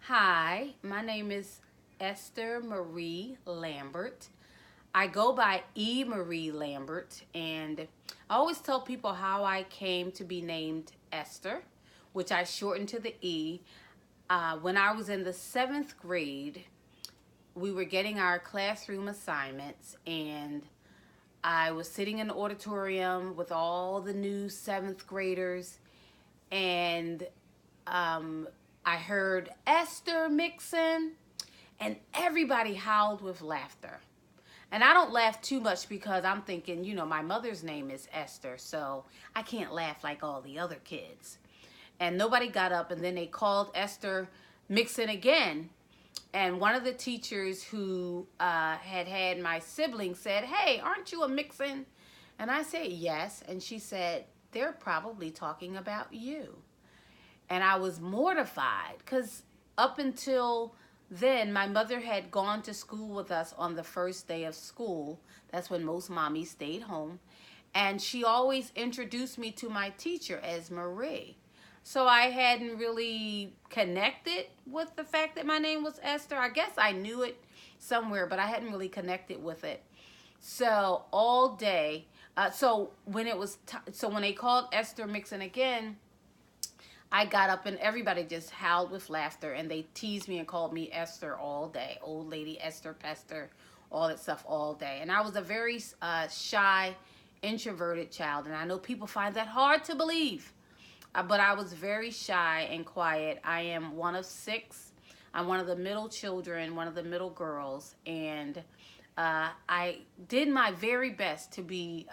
Hi, my name is Esther Marie Lambert. I go by E. Marie Lambert, and I always tell people how I came to be named Esther, which I shortened to the E. When I was in the seventh grade, we were getting our classroom assignments, and I was sitting in the auditorium with all the new seventh graders, and um, I heard Esther Mixon, and everybody howled with laughter. And I don't laugh too much because I'm thinking, my mother's name is Esther, so I can't laugh like all the other kids. And nobody got up, and then they called Esther Mixon again. And one of the teachers who had my sibling said, "Hey, aren't you a Mixon?" And I said, "Yes." And she said, "They're probably talking about you." And I was mortified because up until then, my mother had gone to school with us on the first day of school. That's when most mommies stayed home. And she always introduced me to my teacher as Marie. So I hadn't really connected with the fact that my name was Esther. I guess I knew it somewhere, but I hadn't really connected with it. So all day, so when they called Esther Mixon again, I got up and everybody just howled with laughter, and they teased me and called me Esther all day. Old lady Esther Pester, all that stuff all day. And I was a very shy, introverted child, and I know people find that hard to believe. But I was very shy and quiet. I am one of six. I'm one of the middle children, one of the middle girls, and I did my very best to be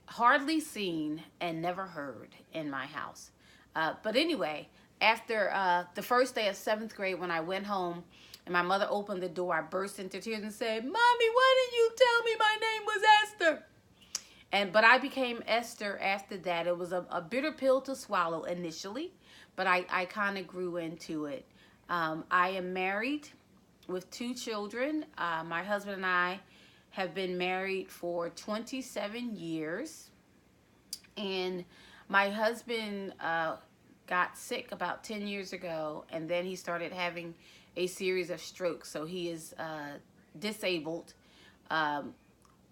hardly seen and never heard in my house. But anyway, after the first day of seventh grade, when I went home and my mother opened the door, I burst into tears and said, "Mommy, why didn't you tell me my name was Esther?" But I became Esther after that. It was a bitter pill to swallow initially, but I kind of grew into it. I am married with two children. My husband and I have been married for 27 years. And my husband got sick about 10 years ago, and then he started having a series of strokes. So he is disabled,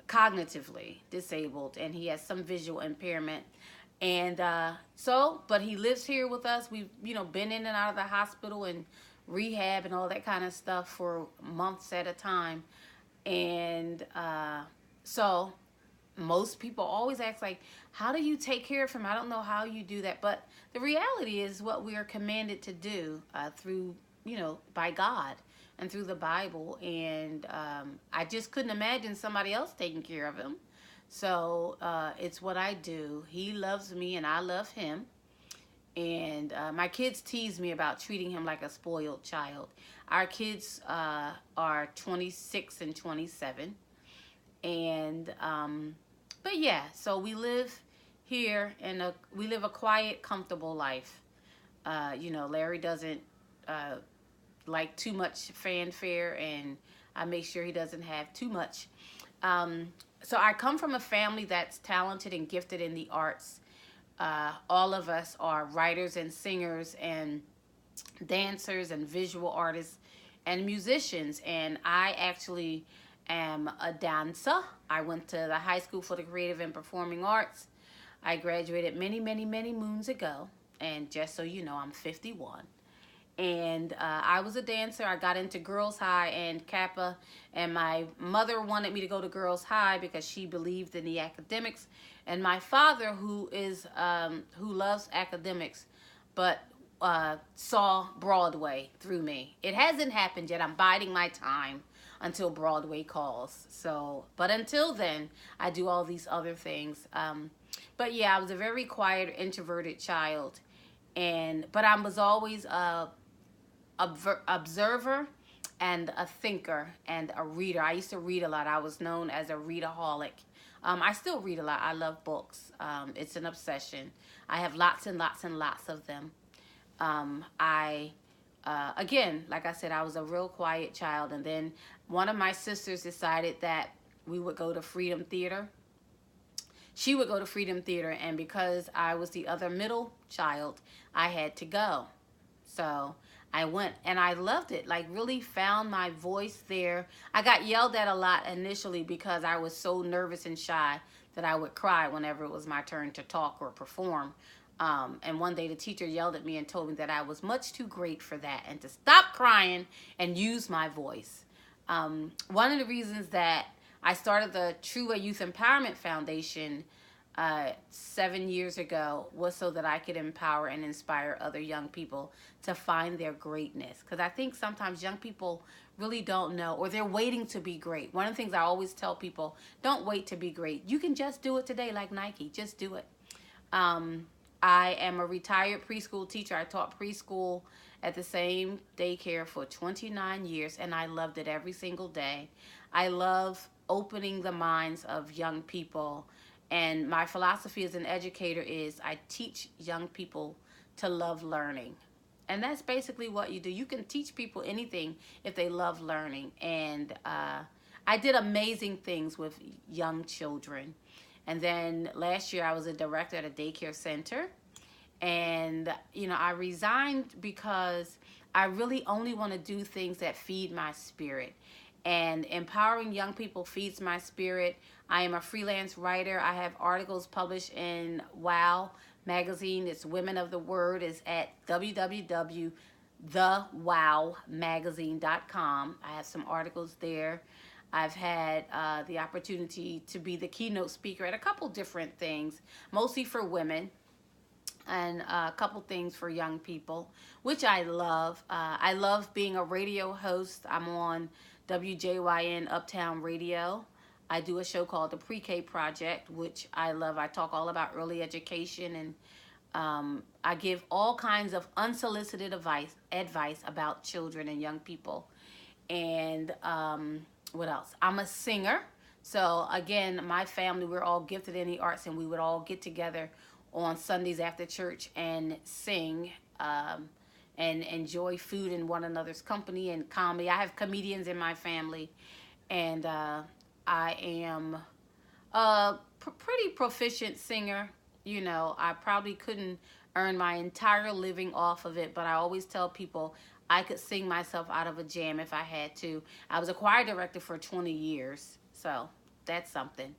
cognitively disabled, and he has some visual impairment. And but he lives here with us. We've, been in and out of the hospital and rehab and all that kind of stuff for months at a time. And so most people always ask, like, how do you take care of him? I don't know how you do that. But the reality is what we are commanded to do through, by God and through the Bible. And I just couldn't imagine somebody else taking care of him. So it's what I do. He loves me and I love him. And my kids tease me about treating him like a spoiled child. Our kids are 26 and 27. And but yeah, so we live here, and we live a quiet, comfortable life. Larry doesn't like too much fanfare, and I make sure he doesn't have too much. So I come from a family that's talented and gifted in the arts. All of us are writers and singers and dancers and visual artists and musicians, and I actually am a dancer. I went to the High School for the Creative and Performing Arts. I graduated many, many, many moons ago, and just so you know, I'm 51. And I was a dancer. I got into Girls High and Kappa, and my mother wanted me to go to Girls High because she believed in the academics, and my father, who loves academics, but saw Broadway through me. It hasn't happened yet. I'm biding my time until Broadway calls. So, but until then, I do all these other things. But yeah, I was a very quiet, introverted child, but I was always a observer and a thinker and a reader. I used to read a lot. I was known as a readaholic. I still read a lot. I love books. It's an obsession. I have lots and lots and lots of them. Again, like I said, I was a real quiet child, and then one of my sisters decided that we would go to Freedom Theater. She would go to Freedom Theater, and because I was the other middle child, I had to go. So I went and I loved it. Like, really found my voice there. I got yelled at a lot initially because I was so nervous and shy that I would cry whenever it was my turn to talk or perform. And one day the teacher yelled at me and told me that I was much too great for that and to stop crying and use my voice. One of the reasons that I started the True Way Youth Empowerment Foundation 7 years ago was so that I could empower and inspire other young people to find their greatness. Because I think sometimes young people really don't know, or they're waiting to be great. One of the things I always tell people, don't wait to be great. You can just do it today, like Nike. Just do it. I am a retired preschool teacher. I taught preschool at the same daycare for 29 years, and I loved it every single day. I love opening the minds of young people. And my philosophy as an educator is I teach young people to love learning. And that's basically what you do. You can teach people anything if they love learning. And I did amazing things with young children. And then last year I was a director at a daycare center. And, I resigned because I really only want to do things that feed my spirit. And empowering young people feeds my spirit. I am a freelance writer. I have articles published in WOW magazine. It's Women of the Word. It's at www.thewowmagazine.com. I have some articles there. I've had the opportunity to be the keynote speaker at a couple different things, mostly for women, and a couple things for young people, which I love. I love being a radio host. I'm on WJYN Uptown Radio. I do a show called The Pre-K Project, which I love. I talk all about early education, and I give all kinds of unsolicited advice about children and young people. And what else? I'm a singer. So again, my family, we're all gifted in the arts, and we would all get together on Sundays after church and sing and enjoy food in one another's company and comedy. I have comedians in my family, and I am a pretty proficient singer. I probably couldn't earn my entire living off of it, but I always tell people I could sing myself out of a jam if I had to. I was a choir director for 20 years, so that's something.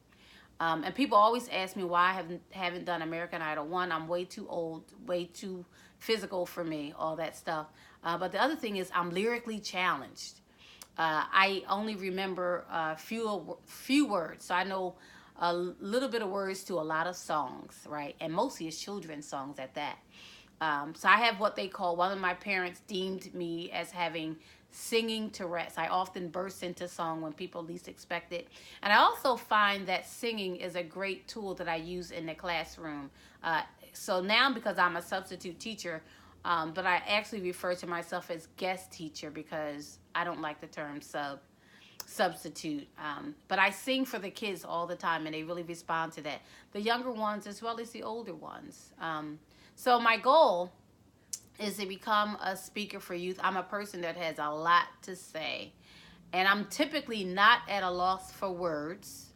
And people always ask me why I haven't done American Idol. One, I'm way too old, way too physical for me, all that stuff. But the other thing is I'm lyrically challenged. I only remember few words, so I know a little bit of words to a lot of songs, right? And mostly it's children's songs at that. So I have what they call, one of my parents deemed me as having singing Tourette's. I often burst into song when people least expect it. And I also find that singing is a great tool that I use in the classroom. So now, because I'm a substitute teacher, but I actually refer to myself as guest teacher because I don't like the term substitute. But I sing for the kids all the time, and they really respond to that. The younger ones as well as the older ones. So my goal is to become a speaker for youth. I'm a person that has a lot to say, and I'm typically not at a loss for words.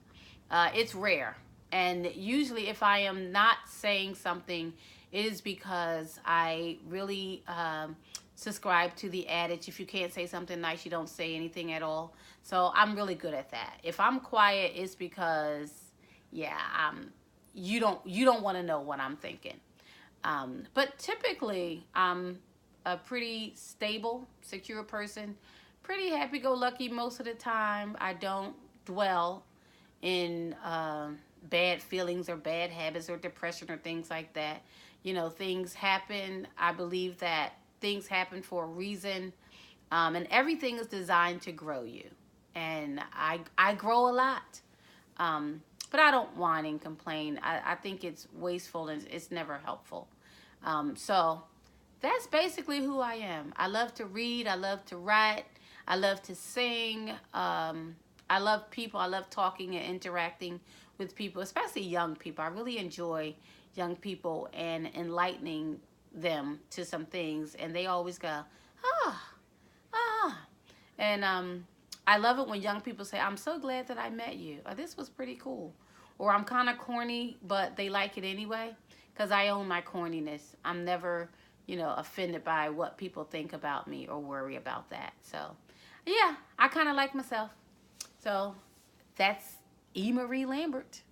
It's rare. And usually if I am not saying something, it is because I really subscribe to the adage, if you can't say something nice, you don't say anything at all. So I'm really good at that. If I'm quiet, it's because, you don't want to know what I'm thinking. But typically, I'm a pretty stable, secure person, pretty happy-go-lucky most of the time. I don't dwell in bad feelings or bad habits or depression or things like that. Things happen. I believe that things happen for a reason, and everything is designed to grow you. And I grow a lot. But I don't whine and complain. I think it's wasteful and it's never helpful. So that's basically who I am. I love to read. I love to write. I love to sing. I love people. I love talking and interacting with people, especially young people. I really enjoy young people and enlightening them to some things. And they always go, And I love it when young people say, I'm so glad that I met you. Or this was pretty cool. Or I'm kind of corny, but they like it anyway. Because I own my corniness. I'm never offended by what people think about me or worry about that. So, yeah, I kind of like myself. So, that's E. Marie Lambert.